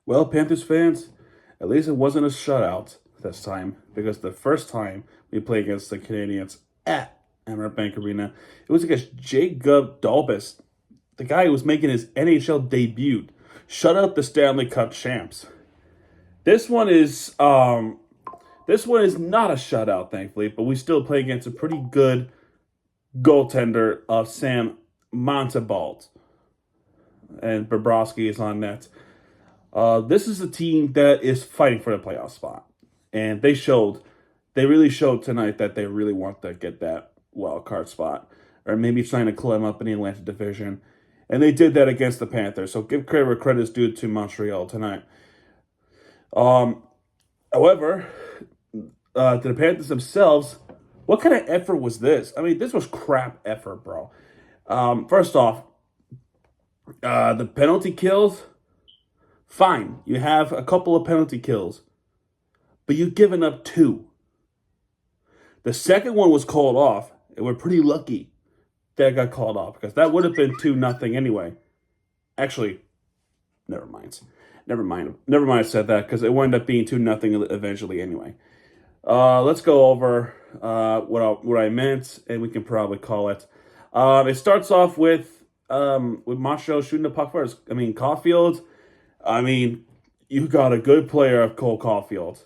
Well, Panthers fans, at least it wasn't a shutout this time because the first time we played against the Canadians at Emirates Bank Arena, it was against Jacob Dalbus, the guy who was making his NHL debut. Shut out the Stanley Cup champs. This one is this one is not a shutout, thankfully, but we still play against a pretty good goaltender of Sam Montembeault, and Bobrovsky is on net. This is a team that is fighting for the playoff spot, and they really showed tonight that they really want to get that wild card spot, or maybe trying to climb up in the Atlantic Division, and they did that against the Panthers. So give credit where credit is due to Montreal tonight. However, to the Panthers themselves, what kind of effort was this? I mean, this was crap effort, bro. First off, the penalty kills. Fine, you have a couple of penalty kills, but you've given up two. The second one was called off, and we're pretty lucky that it got called off because that would have been 2-0 anyway. Actually, never mind. I said that because it wound up being 2-0 eventually anyway. Let's go over what I meant, and we can probably call it. It starts off with Montreal shooting the puck first. I mean, Caulfield. I mean, you got a good player of Cole Caulfield.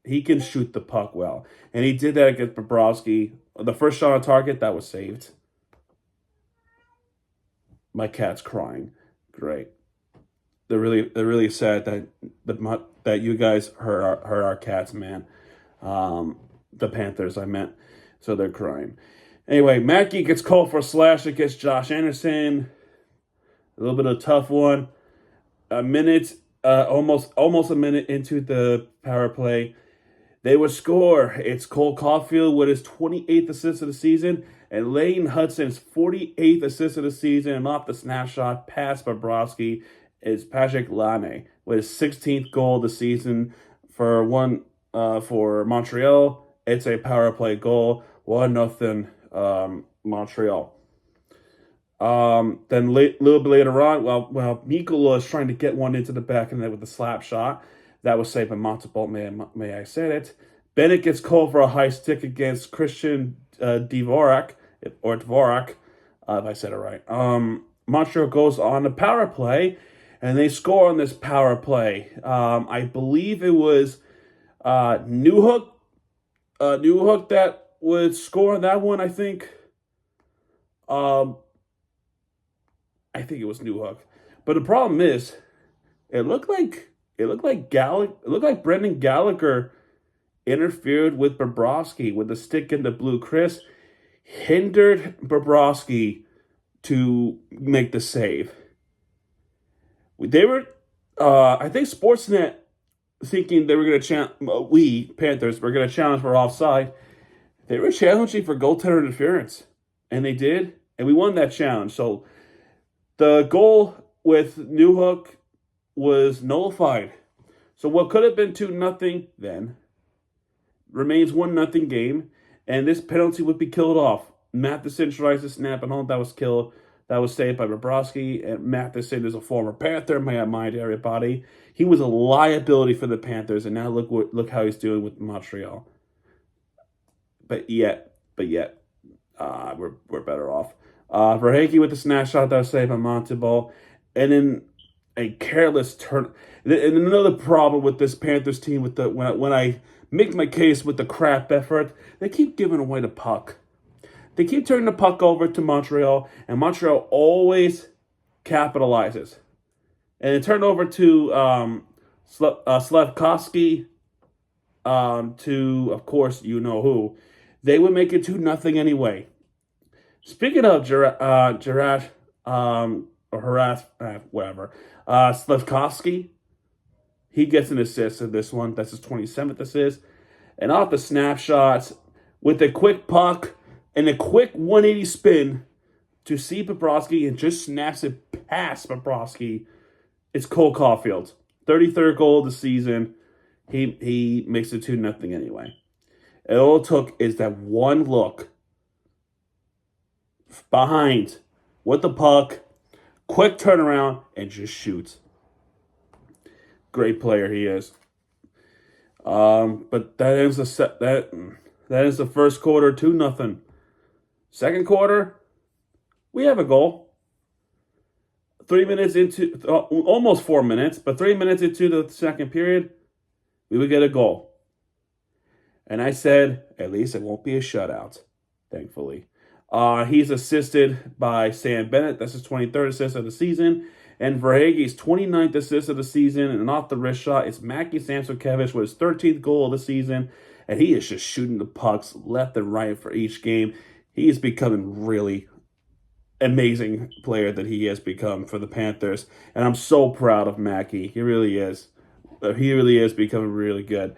He can shoot the puck well. And he did that against Bobrovsky. The first shot on target, that was saved. My cat's crying. Great. They're really sad that you guys hurt our cats, man. The Panthers, I meant. So they're crying. Anyway, Mackey gets called for a slash against Josh Anderson. A little bit of a tough one. Almost a minute into the power play, they would score. It's Cole Caulfield with his 28th assist of the season, and Lane Hudson's 48th assist of the season. And off the snapshot past Bobrovsky is Patrick Laine with his 16th goal of the season for Montreal. It's a power play goal, 1-0 Montreal. Then little bit later on, while Mikkola is trying to get one into the back of the net with the slap shot, that was saved by Montembeault, may I say it. Bennett gets called for a high stick against Christian Dvorak, if I said it right. Montreal goes on the power play, and they score on this power play. I believe it was Newhook that would score on that one, I think. I think it was Newhook. But the problem is, it looked like Brendan Gallagher interfered with Bobrovsky with the stick in the blue. Chris hindered Bobrovsky to make the save. They were, I think Sportsnet thinking they were going to we Panthers were going to challenge for offside. They were challenging for goaltender interference, and they did, and we won that challenge. So the goal with Newhook was nullified. So what could have been 2-0 then remains 1-0 game, and this penalty would be killed off. Matheson tries to snap it home. That was killed. That was saved by Bobrovsky. And Matheson is a former Panther. May I mind everybody? He was a liability for the Panthers, and now look how he's doing with Montreal. But yet, we're better off. Verhaeghe with the snap shot that was saved by Montembeault, and then a careless turn. And another problem with this Panthers team with when I make my case with the crap effort, they keep giving away the puck. They keep turning the puck over to Montreal, and Montreal always capitalizes. And it turned over to Slavkovsky, to, of course, you know who. They would make it 2-0 anyway. Speaking of Slavkovsky, he gets an assist in this one. That's his 27th assist. And off the snapshots, with a quick puck and a quick 180 spin to see Bobrovsky and just snaps it past Bobrovsky, it's Cole Caulfield. 33rd goal of the season. He makes it 2-0 anyway. And all it took is that one look behind with the puck, quick turnaround, and just shoots. Great player he is. But that ends the that is the first quarter 2-0. Second quarter, we have a goal. 3 minutes into almost 4 minutes, but 3 minutes into the second period, we would get a goal. And I said, at least it won't be a shutout, thankfully. He's assisted by Sam Bennett. That's his 23rd assist of the season. And Verhaeghe's 29th assist of the season. And off the wrist shot, it's Mackie Samsonkiewicz with his 13th goal of the season. And he is just shooting the pucks left and right for each game. He is becoming really amazing player that he has become for the Panthers. And I'm so proud of Mackie. He really is. He really is becoming really good.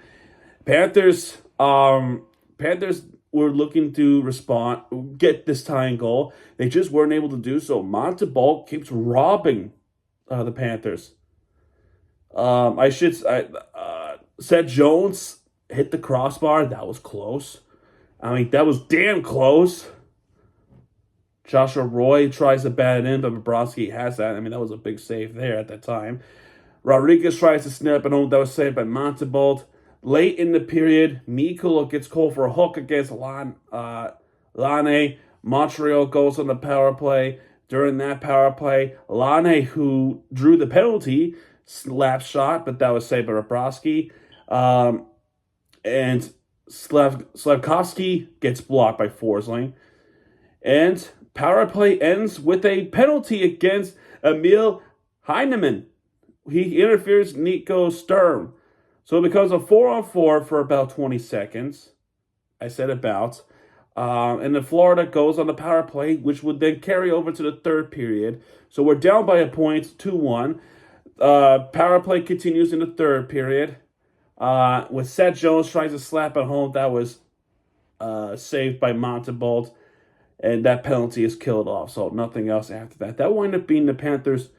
Panthers were looking to get this tying goal. They just weren't able to do so. Montreal keeps robbing the Panthers. Seth Jones hit the crossbar. That was close. I mean, that was damn close. Joshua Roy tries to bat it in, but Bobrovsky has that. I mean, that was a big save there at that time. Rodriguez tries to snap it home. That was saved by Montebolt. Late in the period, Mikula gets called for a hook against Lane. Montreal goes on the power play. During that power play, Lane, who drew the penalty, slap shot, but that was saved by Bobrovsky. And Slavkovsky gets blocked by Forsling. And power play ends with a penalty against Emil Heinemann. He interferes Nico Sturm. So it becomes a 4-on-4 for about 20 seconds. I said about. And then Florida goes on the power play, which would then carry over to the third period. So we're down by a point, 2-1. Power play continues in the third period. With Seth Jones tries to slap it home. That was saved by Montebolt. And that penalty is killed off. So nothing else after that. That wound up being the Panthers.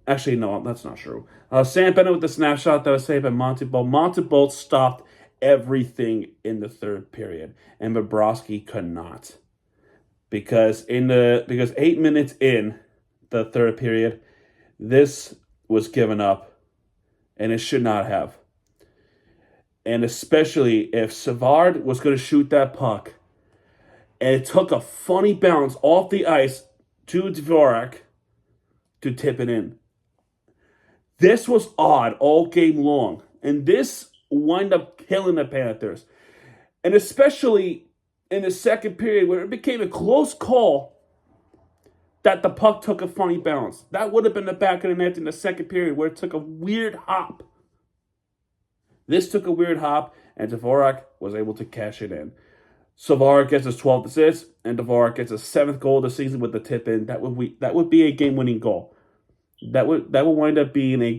Actually, no, that's not true. Sam Bennett with the snapshot that was saved by Montebolt. Montebolt stopped everything in the third period, and Bobrovsky could not. Because 8 minutes in the third period, this was given up, and it should not have. And especially if Savard was going to shoot that puck, and it took a funny bounce off the ice to Dvorak to tip it in. This was odd all game long, and this wound up killing the Panthers. And especially in the second period where it became a close call that the puck took a funny bounce. That would have been the back of the net in the second period where it took a weird hop. This took a weird hop, and Dvorak was able to cash it in. Savard gets his 12th assist, and Dvorak gets his 7th goal of the season with the tip in. That would be a game-winning goal. That would wind up being a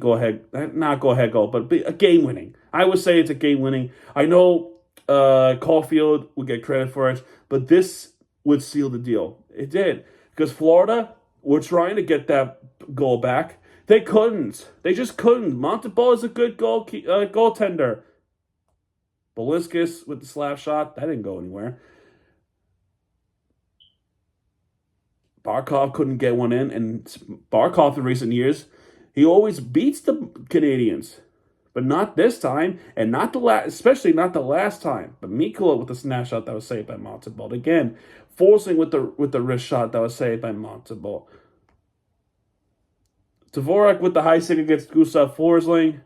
not go-ahead goal, but a game-winning. I would say it's a game-winning. I know Caulfield would get credit for it, but this would seal the deal. It did. Because Florida were trying to get that goal back. They couldn't. They just couldn't. Montebolt is a good goaltender. Beliscus with the slap shot, that didn't go anywhere. Barkov couldn't get one in, and Barkov in recent years, he always beats the Canadians, but not this time, and not especially not the last time. But Mikula with the snapshot that was saved by Montebolt again, forcing with the wrist shot that was saved by Montebolt. Dvorak with the high stick against Gustav Forsling.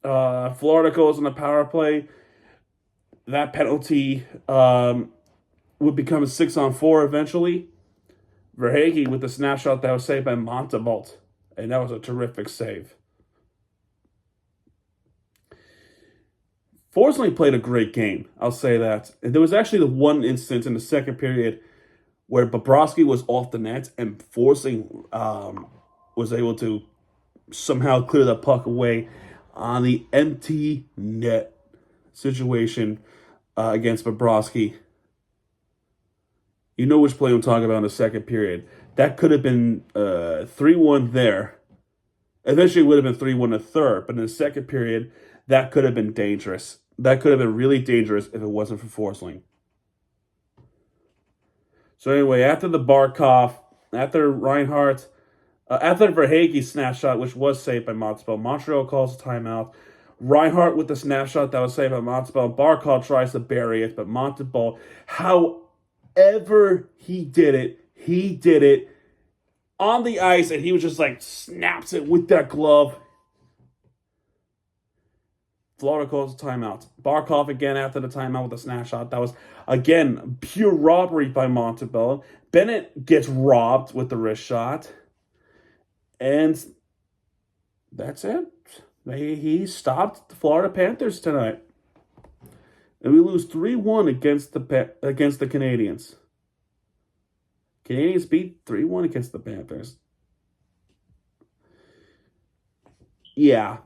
Florida goes on the power play. That penalty would become a 6-on-4 eventually. Verhaeghe with the snapshot that was saved by Montebolt. And that was a terrific save. Forsling played a great game. I'll say that. And there was actually the one instance in the second period where Bobrovsky was off the net and Forsling was able to somehow clear the puck away on the empty net situation against Bobrovsky. You know which play I'm talking about in the second period. That could have been 3-1 there. Eventually it would have been 3-1 in the third. But in the second period, that could have been dangerous. That could have been really dangerous if it wasn't for Forsling. So anyway, after the Barkov, after Reinhardt, After Verhaeghe's snapshot, which was saved by Montreal, Montreal calls a timeout. Reinhardt with the snapshot that was saved by Montreal. Barkov tries to bury it, but Montreal, however he did it on the ice, and he was just like snaps it with that glove. Florida calls a timeout. Barkov again after the timeout with a snapshot. That was, again, pure robbery by Montebello. Bennett gets robbed with the wrist shot. And that's it. He stopped the Florida Panthers tonight. And we lose 3-1 against the Canadians. Canadians beat 3-1 against the Panthers. Yeah,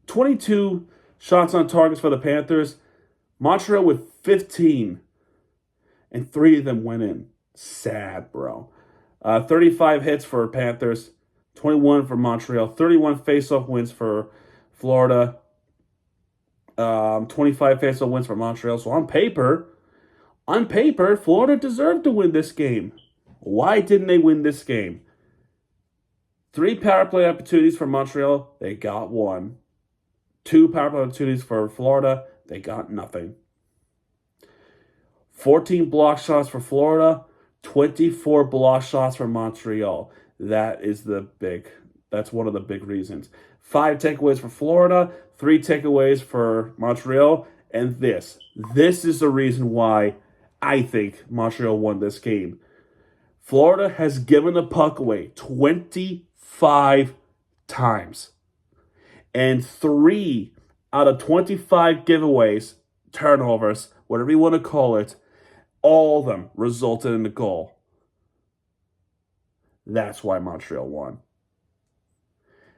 22 shots on targets for the Panthers. Montreal with 15. And 3 of them went in. Sad, bro. 35 hits for Panthers. 21 for Montreal. 31 faceoff wins for Florida. 25 faceoff wins for Montreal. So on paper, Florida deserved to win this game. Why didn't they win this game? 3 power play opportunities for Montreal. They got 1. 2 power play opportunities for Florida. They got nothing. 14 block shots for Florida. 24 block shots for Montreal. That's one of the big reasons. 5 takeaways for Florida. 3 takeaways for Montreal. And this is the reason why I think Montreal won this game. Florida has given the puck away 25 times. And 3 out of 25 giveaways, turnovers, whatever you want to call it, all of them resulted in a goal. That's why Montreal won.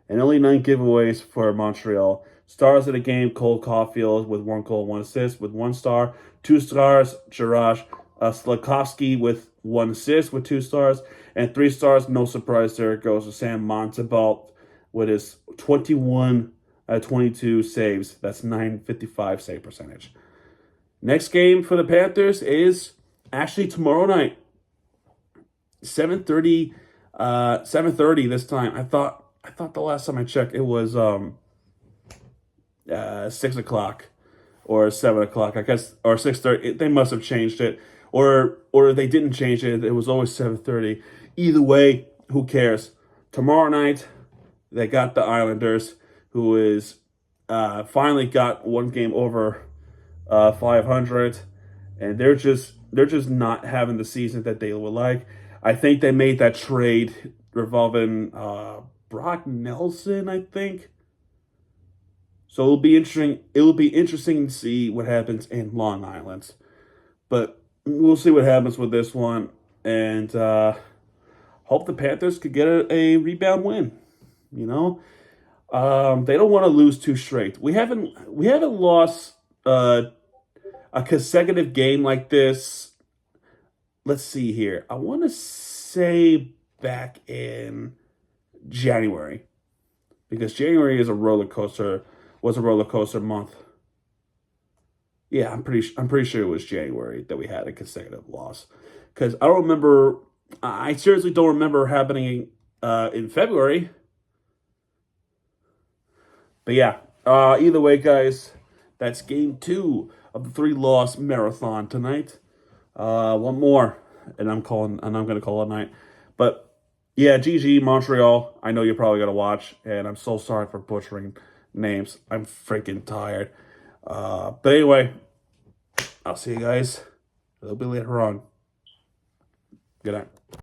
And only 9 giveaways for Montreal. Stars of the game, Cole Caulfield with 1 goal, 1 assist with 1 star. 2 stars, Jarash Slakowski with 1 assist with 2 stars. And 3 stars, no surprise there, it goes to Sam Montebello with his 21 out of 22 saves. That's .955 save percentage. Next game for the Panthers is actually tomorrow night. 7:30 this time. I thought the last time I checked it was 6 o'clock or 7 o'clock, I guess, or 6:30. They must have changed it, or they didn't change it. It was always 7:30. Either way, who cares? Tomorrow night, they got the Islanders, who is finally got one game over 500, and they're just not having the season that they would like. I think they made that trade revolving Brock Nelson, I think. So it'll be interesting. It will be interesting to see what happens in Long Island, but we'll see what happens with this one, and hope the Panthers could get a rebound win. You know, they don't want to lose 2 straight. We haven't lost a consecutive game like this. Let's see here. I want to say back in January, because January is was a roller coaster month. Yeah, I'm pretty sure it was January that we had a consecutive loss, because I don't remember. I seriously don't remember happening in February. But yeah, either way, guys, that's game 2 of the 3-loss marathon tonight. One more, and I'm going to call it a night. But yeah, GG Montreal. I know you're probably gonna watch, and I'm so sorry for butchering names. I'm freaking tired. But anyway, I'll see you guys a little bit later on. Good night.